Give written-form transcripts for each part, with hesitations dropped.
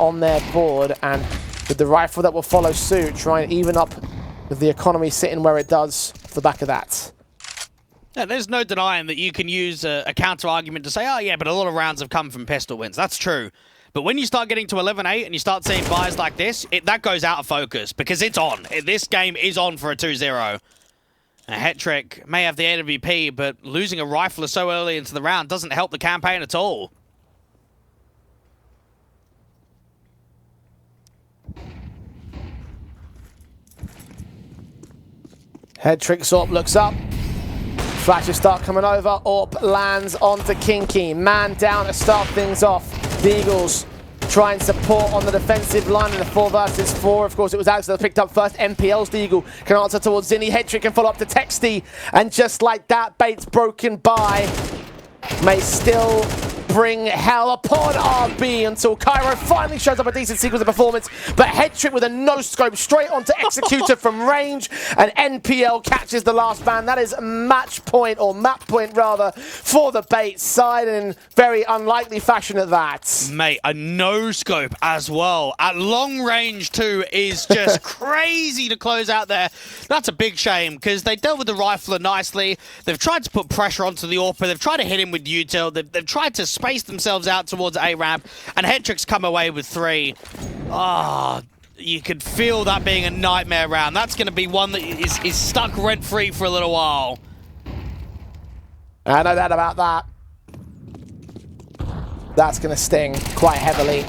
on their board, and with the rifle that will follow suit, try and even up with the economy sitting where it does off the back of that. Yeah, there's no denying that you can use a counter-argument to say, oh yeah, but a lot of rounds have come from pistol wins. That's true. But when you start getting to 11-8 and you start seeing buys like this, that goes out of focus because it's on. This game is on for a 2-0. A Hetrick may have the AWP, but losing a rifler so early into the round doesn't help the campaign at all. Hetrick sort of looks up. Flashes start coming over. Orp lands onto Kinky. Man down to start things off. The Eagles try and support on the defensive line in the 4 versus 4. Of course, it was Alex that picked up first. MPL's the Eagle can answer towards Zinni. Hetrick can follow up to Texty. And just like that, bait's broken by. May still bring hell upon RB until Cairo finally shows up a decent sequence of performance. But Hetrick with a no-scope straight onto Executor from range, and NPL catches the last man. That is match point, or map point rather, for the bait side, in very unlikely fashion at that. Mate, a no-scope as well. At long range too is just crazy to close out there. That's a big shame, because they dealt with the rifler nicely. They've tried to put pressure onto the AWP. They've tried to hit him with util. They've tried to space themselves out towards A-ramp, and Hetrick's come away with 3. Ah, you could feel that being a nightmare round. That's going to be one that is stuck rent-free for a little while. I know that about that. That's going to sting quite heavily.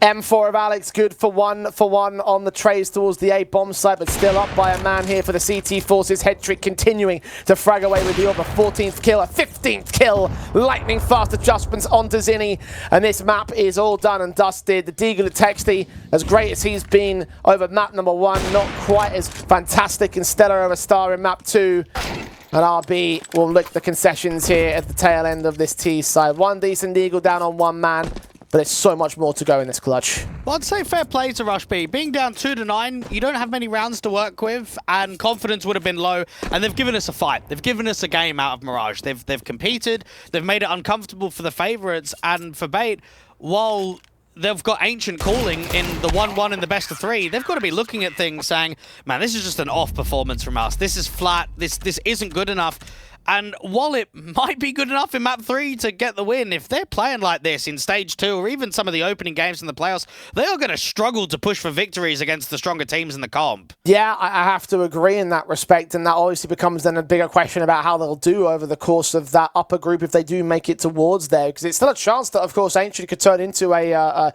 M4 of Alex, good for one on the trays towards the A bomb site, but still up by a man here for the CT forces. Hetrick continuing to frag away with the AWP. 14th kill, a 15th kill. Lightning fast adjustments onto Zinni, and this map is all done and dusted. The Deagle Texty, as great as he's been over map number 1, not quite as fantastic and stellar of a star in map 2. And RB will lick the concessions here at the tail end of this T side. One decent Deagle down on 1 man. But there's so much more to go in this clutch. Well, I'd say fair play to Rush B. Being down 2-9, you don't have many rounds to work with, and confidence would have been low, and they've given us a fight. They've given us a game out of Mirage. They've competed, they've made it uncomfortable for the favorites, and for Bait, while they've got Ancient calling in the 1-1 in the best of 3, they've got to be looking at things saying, man, this is just an off performance from us. This is flat, this isn't good enough. And while it might be good enough in map 3 to get the win, if they're playing like this in stage 2 or even some of the opening games in the playoffs, they are going to struggle to push for victories against the stronger teams in the comp. Yeah, I have to agree in that respect, and that obviously becomes then a bigger question about how they'll do over the course of that upper group if they do make it towards there, because it's still a chance that, of course, Ancient could turn into a